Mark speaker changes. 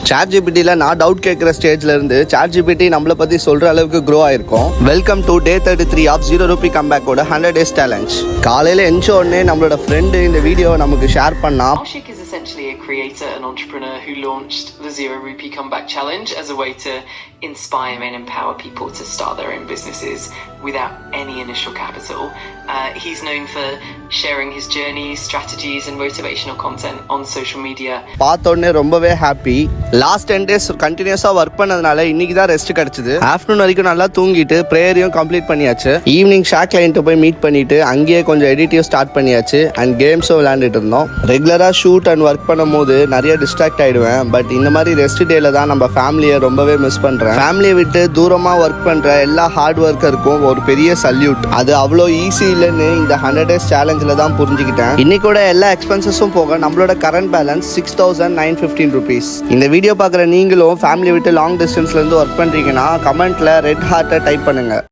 Speaker 1: ChatGPTல நான் டவுட் கேட்குற ஸ்டேஜ்ல இருந்து ChatGPT நம்மளை பத்தி சொல்ற அளவுக்கு க்ரோ ஆயிருக்கும். Welcome to day 33 of 0 rupee கம்பேக்கோட 100 days சேலஞ்ச். காலையில எந்திச்ச உடனே நம்மளோட ஃப்ரெண்டு இந்த வீடியோவை நமக்கு ஷேர் பண்ணா.
Speaker 2: Ashik is essentially a creator and entrepreneur who launched the 0 rupee comeback challenge as a way to inspire and empower people to start their own businesses without any initial capital. He's known for sharing his journeys, strategies and motivational content on social media.
Speaker 1: பார்த்த உடனே ரொம்பவே happy. Last 10 days கண்டினியூஸா work பண்ணதுனால இன்னைக்கு தான் rest கிடைச்சது. Afternoon வரைக்கும் நல்லா தூங்கிட்டு ப்ரேயரையும் கம்ப்ளீட் பண்ணியாச்சு. ஈவினிங் ஷாக் கிளையண்ட்டை போய் மீட் பண்ணிட்டு அங்கேயே கொஞ்சம் எடிட்டியும் ஸ்டார்ட் பண்ணியாச்சு அண்ட் கேம்ஸும் விளையாண்டுட்டு இருந்தோம். ரெகுலரா ஷூட் அண்ட் ஒர்க் பண்ணும்போது நிறைய டிஸ்ட்ராக்ட் ஆயிடுவேன். பட் இந்த மாதிரி ரெஸ்ட் டேல தான் நம்ம ஃபேமிலியை ரொம்பவே மிஸ் பண்றேன். ஃபேமிலியை விட்டு தூரமா ஒர்க் பண்ற எல்லா ஹார்ட் ஒர்க்கருக்கும் ஒரு பெரிய சல்யூட். அது அவ்வளோ ஈஸி இல்லைன்னு இந்த 100 days சேலஞ்சில் தான் புரிஞ்சுக்கிட்டேன். இன்னைக்கூட எல்லா எக்ஸ்பென்சஸும் போக நம்மளோட கரண்ட் பேலன்ஸ் 6,915 rupees. இந்த வீடியோ பார்க்குற நீங்களும் ஃபேமிலி விட்டு லாங் டிஸ்டன்ஸ்ல இருந்து ஒர்க் பண்றீங்கன்னா கமெண்ட்ல ரெட் ஹார்ட்டை டைப் பண்ணுங்க.